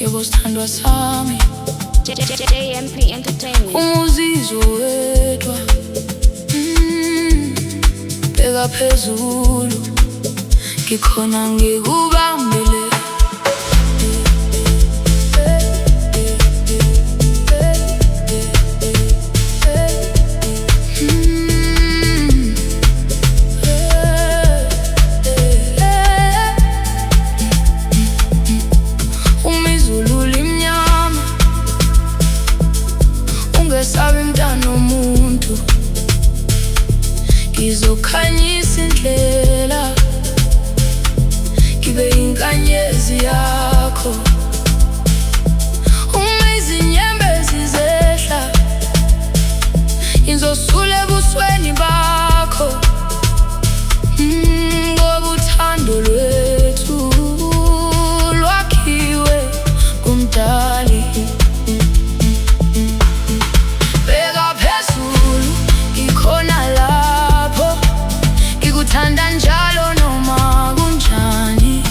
yebo sithandwa sami. JMP Entertainment. Umuzizwe wedwa bheka phezulu, ngikhona ngikubambile. Ungesabi mntana womuntu, ngizokhanyisa indlela, ngibe inkanyezi yakho. Uma izinyembezi zehla, ngizosula ebusweni bakho. Ngoba uthando lwethu lwakhiwe kumdali. Ngikuthanda njalo noma kunjani,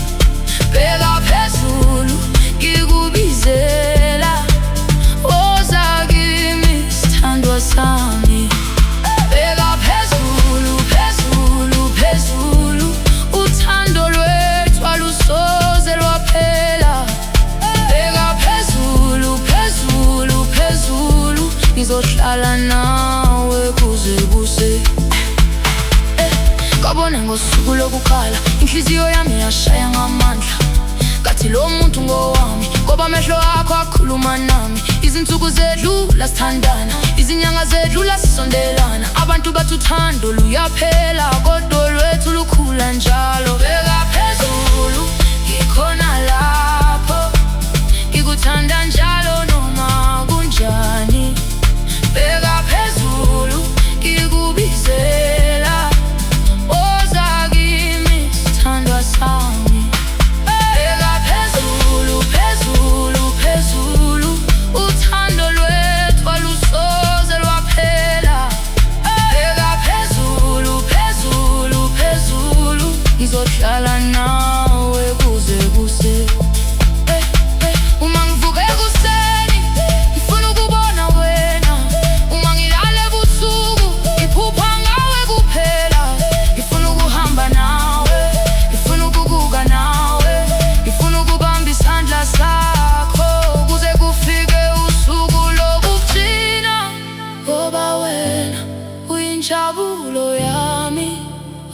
bheka phezulu ngikubizela. Woza kimi sithandwa sami, bheka phezulu, phezulu, phezulu. Uthando lwethu alusoze lwaphela. Bheka phezulu, phezulu, phezulu. Ngizohlala nawe kuze kuse. Ngabona ngosuku lokukhala, inhliziyo yami yashaya ngamandla. Ngathi lo muntu ngowami, ngoba amehlo akho akhuluma nami. Izinsuku zedlula sithandana, izinyanga zedlula sisondelana. Abantu bathi uthando luyaphela, kodwa lwethu lukhula njalo. Bheka phezulu, ngikhona lapho, ngikuthanda njalo noma kunjani. Bheka phezulu ngikubizela. Woza kimi sithandwa sami, bheka phezulu, phezulu, phezulu. Uthando lwethu alusoze lwaphela. Bheka phezulu, phezulu, phezulu. Ngizohlala nawe kuze kuse. Uma ngivuka ekuseni, ngifuna ukubona wena. Uma ngilala ebusuku, ngiphupha ngawe kuphela. Ngifuna ukuhamba nawe, ngifuna ukukuka nawe, ngifuna ukubamba isandla sakho kuze kufike usuku lokugcina. Ngoba wena uyinjabulo yami,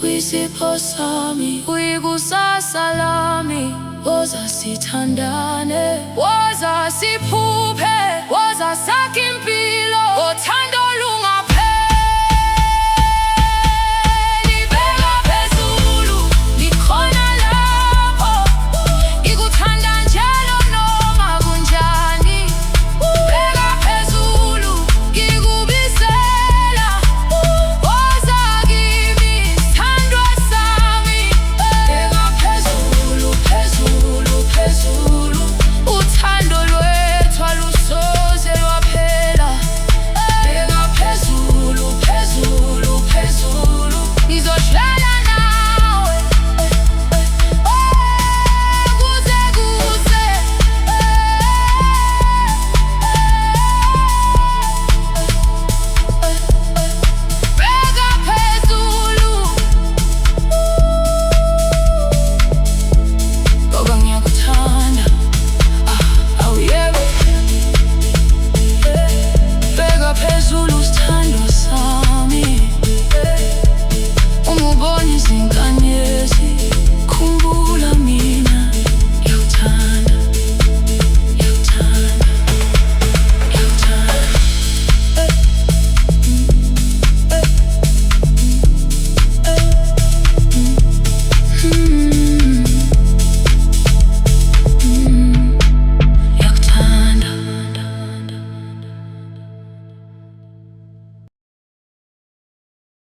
uyisipho sami, uyikusasa lami. Woza sithandane, woza siphuphe, woza sakhe impilo.